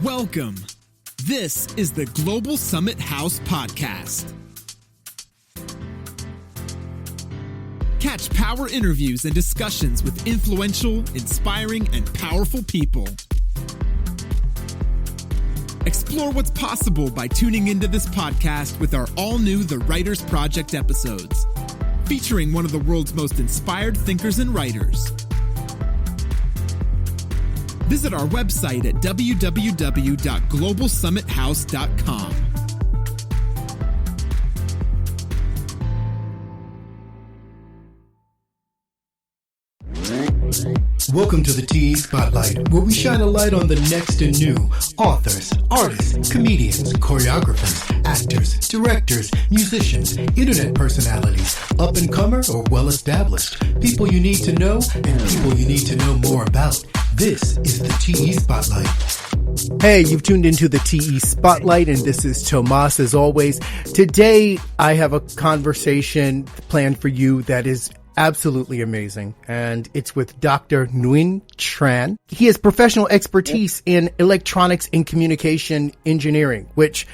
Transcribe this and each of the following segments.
Welcome. This is the Global Summit House podcast. Catch power interviews and discussions with influential, inspiring, and powerful people. Explore what's possible by tuning into this podcast with our all-new The Writers Project episodes, featuring one of the world's most inspired thinkers and writers. Visit our website at www.globalsummithouse.com. Welcome to the TE Spotlight, where we shine a light on the next and new authors, artists, comedians, choreographers, actors, directors, musicians, internet personalities, up-and-comer or well-established, people you need to know and people you need to know more about. This is the TE Spotlight. Hey, you've tuned into the TE Spotlight, and this is Tomas as always. Today, I have a conversation planned for you that is absolutely amazing, and it's with Dr. Nguyen Tran. He has professional expertise in electronics and communication engineering, which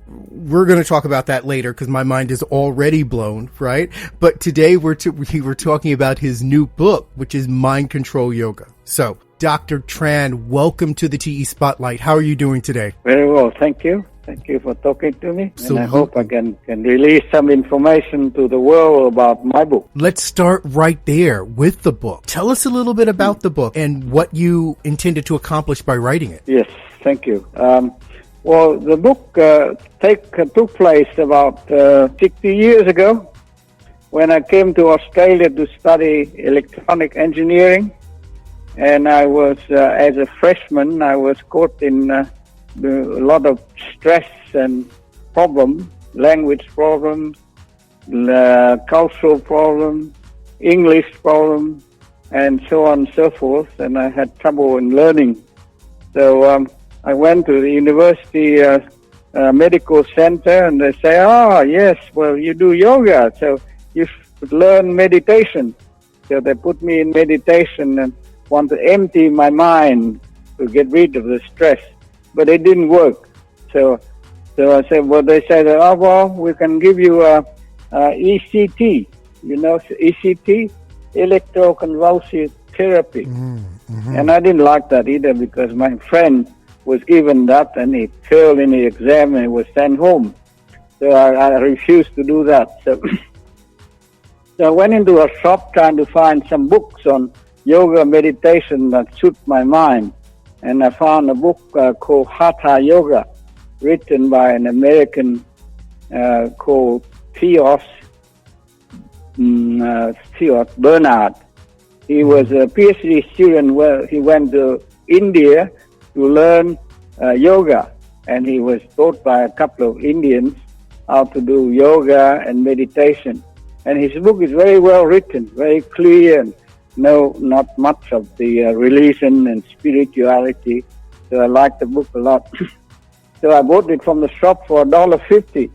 we're going to talk about that later because my mind is already blown, right? But today we're talking about his new book, which is Mind Control Yoga. So, Dr. Tran, welcome to the TE Spotlight. How are you doing today? Very well, thank you. Thank you for talking to me. And I hope I can release some information to the world about my book. Let's start right there with the book. Tell us a little bit about the book and what you intended to accomplish by writing it. Yes, thank you. Well, the book took place about 60 years ago when I came to Australia to study electronic engineering. And I was, as a freshman, I was caught in a lot of stress and problems, language problems, cultural problems, English problems, and so on and so forth. And I had trouble in learning. So I went to the university medical center, and they say, yes, well, you do yoga, so you should learn meditation. So they put me in meditation and want to empty my mind to get rid of the stress. But it didn't work. So I said, well, they said, we can give you ECT. You know, ECT, electroconvulsive therapy. Mm-hmm. And I didn't like that either because my friend was given that and he failed in the exam and he was sent home. So I refused to do that. So I went into a shop trying to find some books on yoga meditation that suit my mind. And I found a book called Hatha Yoga, written by an American called Theodore Bernard. He was a PhD student where he went to India to learn yoga. And he was taught by a couple of Indians how to do yoga and meditation. And his book is very well written, very clear, and not much of the religion and spirituality. So I liked the book a lot. So I bought it from the shop for $1.50.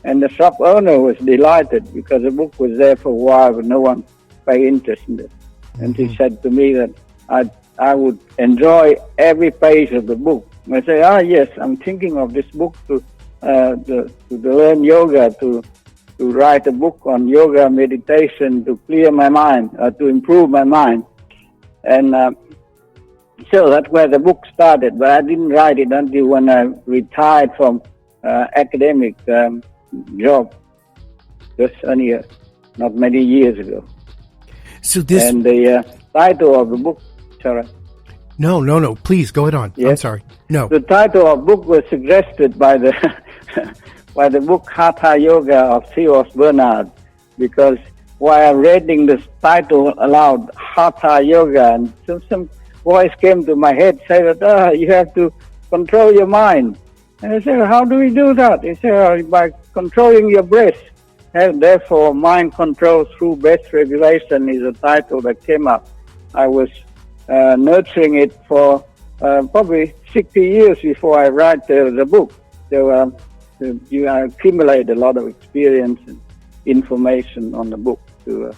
And the shop owner was delighted because the book was there for a while, but no one paid interest in it. And he said to me that I would enjoy every page of the book. And I said, yes, I'm thinking of this book to learn yoga, to write a book on yoga meditation to clear my mind, to improve my mind. And so that's where the book started. But I didn't write it until when I retired from academic job, just only not many years ago. So this... And the title of the book, sorry. No, please, go ahead on. Yes. I'm sorry. No. The title of the book was suggested by the by the book Hatha Yoga of Theodore Bernard, because while I'm reading this title aloud, Hatha Yoga, and some voice came to my head, said that you have to control your mind. And I said, how do we do that? He said, by controlling your breath. And therefore, mind control through breath regulation is a title that came up. I was nurturing it for probably 60 years before I write the book. So you accumulate a lot of experience and information on the book to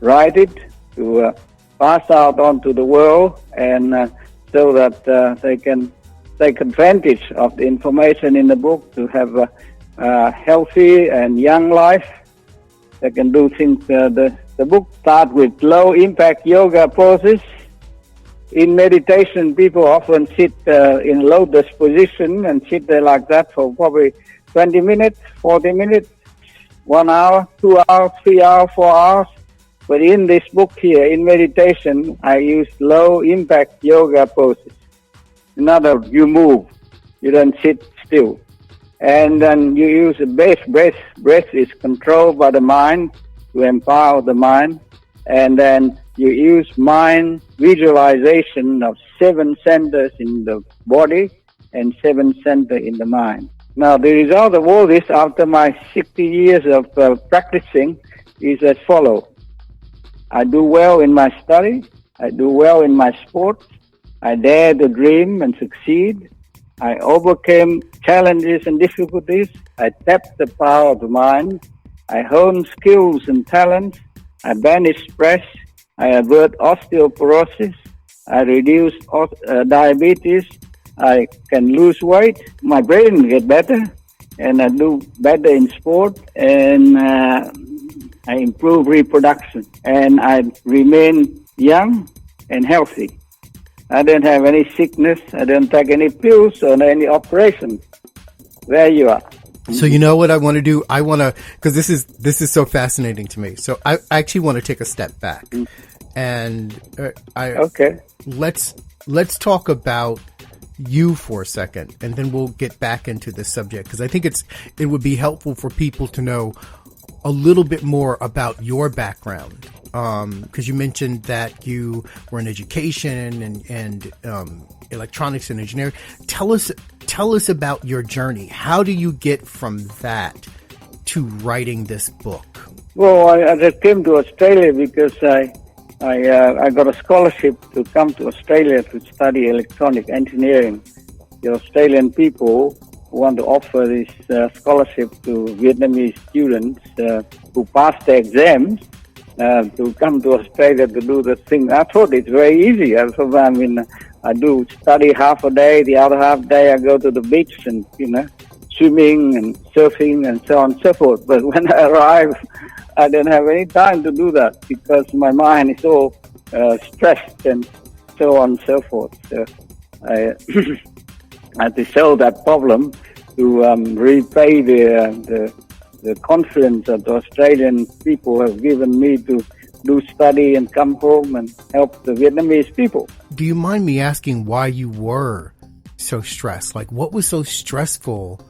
write it, to pass out onto the world, and so that they can take advantage of the information in the book to have a healthy and young life. They can do things. The book starts with low-impact yoga poses. In meditation, people often sit in lotus position and sit there like that for probably 20 minutes, 40 minutes, 1 hour, 2 hours, 3 hours, 4 hours. But in this book here, in meditation, I use low-impact yoga poses. In other words, you move. You don't sit still. And then you use a breath. Breath is controlled by the mind to empower the mind. And then you use mind visualization of 7 centers in the body and 7 centers in the mind. Now, the result of all this after my 60 years of practicing is as follows. I do well in my study. I do well in my sports. I dare to dream and succeed. I overcame challenges and difficulties. I tap the power of the mind. I hone skills and talents. I banish stress. I avert osteoporosis. I reduce diabetes. I can lose weight. My brain gets better, and I do better in sport, and I improve reproduction, and I remain young and healthy. I don't have any sickness. I don't take any pills or any operations. There you are. So you know what I want to do? I want to, because this is so fascinating to me. So I actually want to take a step back, and let's talk about you for a second, and then we'll get back into this subject, because I think it would be helpful for people to know a little bit more about your background. Because you mentioned that you were in education and electronics and engineering. Tell us about your journey. How do you get from that to writing this book? Well, I just came to Australia because I got a scholarship to come to Australia to study electronic engineering. The Australian people want to offer this scholarship to Vietnamese students who pass the exams to come to Australia to do the thing. I thought it's very easy. I do study half a day, the other half day I go to the beach and, swimming and surfing and so on and so forth. But when I arrived, I didn't have any time to do that because my mind is all stressed and so on and so forth. So I had to solve that problem to repay the confidence that the Australian people have given me to do study and come home and help the Vietnamese people. Do you mind me asking why you were so stressed? Like, what was so stressful,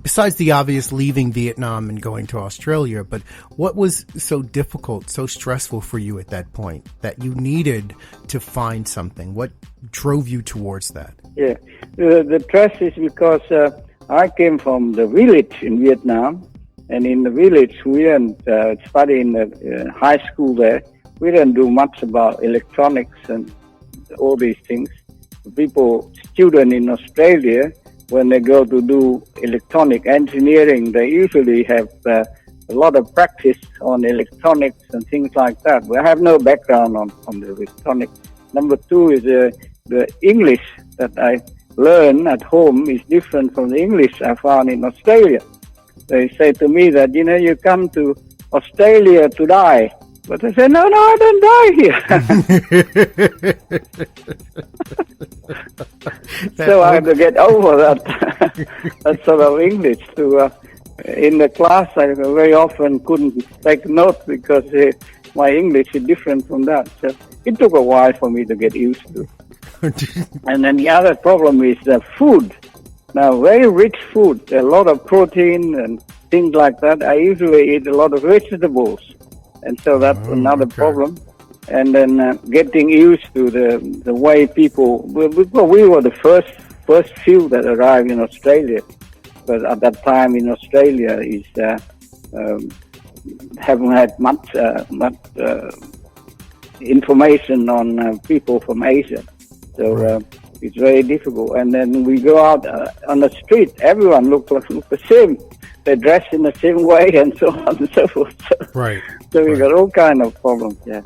besides the obvious leaving Vietnam and going to Australia, but what was so difficult, so stressful for you at that point that you needed to find something? What drove you towards that? Yeah, the stress is because I came from the village in Vietnam, and in the village we didn't study in the high school there. We didn't do much about electronics and all these things. Students in Australia, when they go to do electronic engineering, they usually have a lot of practice on electronics and things like that. We have no background on the electronics. Number two is the English that I learn at home is different from the English I found in Australia. They say to me that, you come to Australia to die. But I say, no, I don't die here. So I had to get over that sort of English. In the class, I very often couldn't take notes because my English is different from that. So it took a while for me to get used to. And then the other problem is food. Now, very rich food, a lot of protein and things like that. I usually eat a lot of vegetables. And so that's another problem. And then getting used to the way people... we were the first few that arrived in Australia. But at that time in Australia haven't had much information on people from Asia. So it's very difficult. And then we go out on the street, everyone looks the same. they dress in the same way and so on and so forth. Right. So we got all kind of problems, yeah.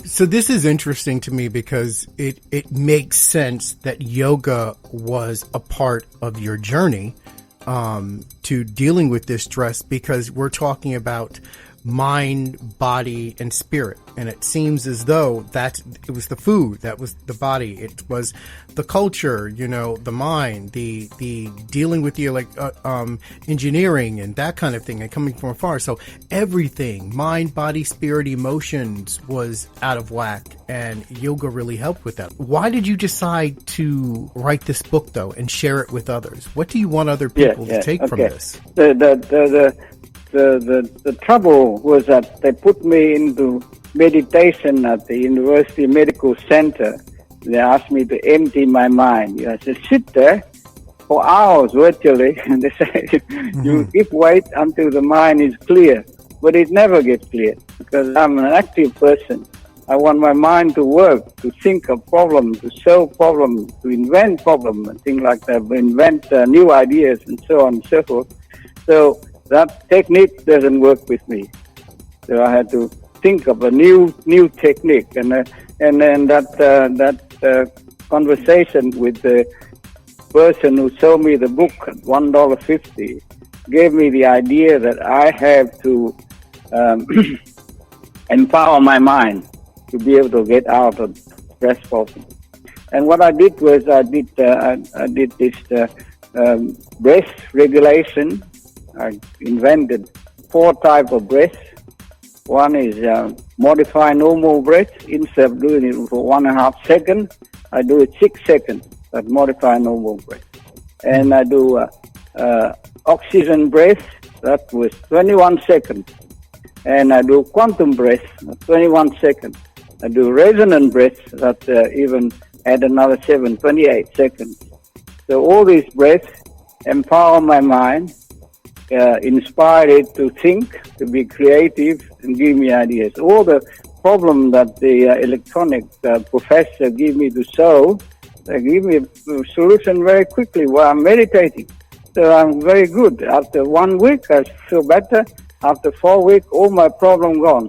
So this is interesting to me because it makes sense that yoga was a part of your journey to dealing with this stress, because we're talking about mind, body, and spirit. And it seems as though it was the food, that was the body, it was the culture, the mind, the dealing with the engineering and that kind of thing, and coming from afar. So everything, mind, body, spirit, emotions, was out of whack, and yoga really helped with that. Why did you decide to write this book, though, and share it with others? What do you want other people to take from this? The trouble was that they put me into meditation at the University Medical Center. They asked me to empty my mind. I said, sit there for hours virtually, and they say, you keep wait until the mind is clear. But it never gets clear, because I'm an active person. I want my mind to work, to think of problems, to solve problems, to invent problems, and things like that, invent new ideas, and so on and so forth. So that technique doesn't work with me. So I had to think of a new technique, and then that conversation with the person who sold me the book at $1.50 gave me the idea that I have to empower my mind to be able to get out of stress problems. And what I did was I did this breath regulation. I invented 4 types of breath. One is modify normal breath. Instead of doing it for 1.5 seconds, I do it 6 seconds. That modify normal breath. And I do oxygen breath. That was 21 seconds. And I do quantum breath, 21 seconds. I do resonant breath, that even add another 28 seconds. So all these breaths empower my mind, inspire it to think, to be creative, and give me ideas. All the problem that the electronic professor gave me to solve, they give me a solution very quickly while I'm meditating. So I'm very good. After 1 week, I feel better. After 4 weeks, all my problem gone.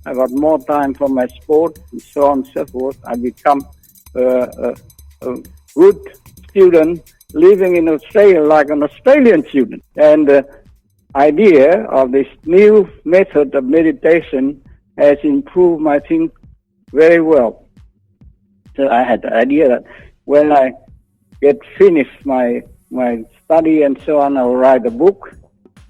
I got more time for my sport, and so on and so forth. I become a good student living in Australia like an Australian student. And the idea of this new method of meditation has improved my thinking very well. So I had the idea that when I get finished my study and so on, I will write a book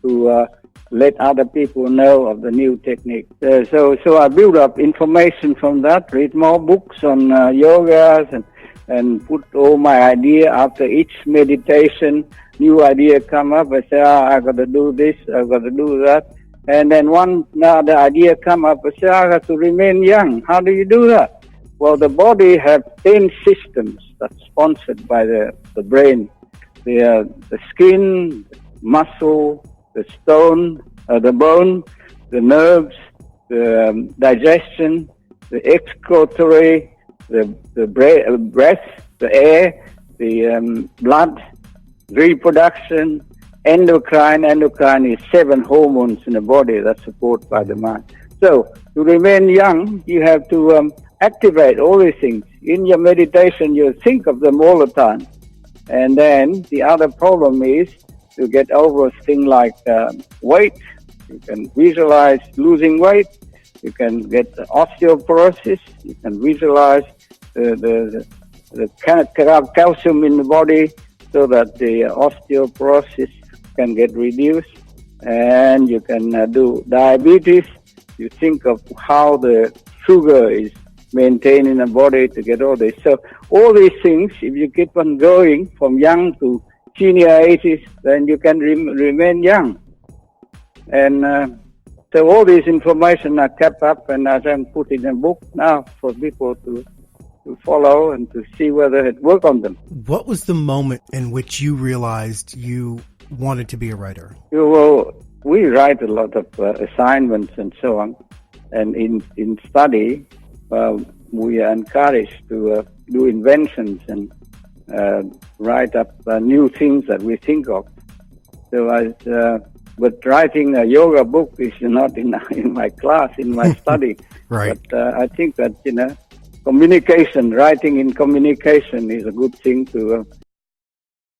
to let other people know of the new technique. So I build up information from that, read more books on yogas, and put all my idea. After each meditation, new idea come up. I say, I got to do this, I got to do that. And then another idea come up. I say, I have to remain young. How do you do that? Well, the body have 10 systems that's sponsored by the brain. The skin, muscle, the stone, the bone, the nerves, the digestion, the excretory, the breath, the air, the blood, reproduction, endocrine. Endocrine is 7 hormones in the body that's supported by the mind. So to remain young, you have to activate all these things. In your meditation, you think of them all the time. And then the other problem is to get over a thing like weight. You can visualize losing weight. You can get osteoporosis. You can visualize the calcium in the body so that the osteoporosis can get reduced. And you can do diabetes. You think of how the sugar is maintained in the body to get all this. So all these things, if you keep on going from young to senior 80s, then you can remain young. And so all this information I kept up, and I then put in a book now for people to follow and to see whether it worked on them. What was the moment in which you realized you wanted to be a writer? Well, we write a lot of assignments and so on. And in study, we are encouraged to do inventions and write up new things that we think of. So I was But writing a yoga book is not in my class, in my study. Right. But I think that, communication, writing in communication is a good thing to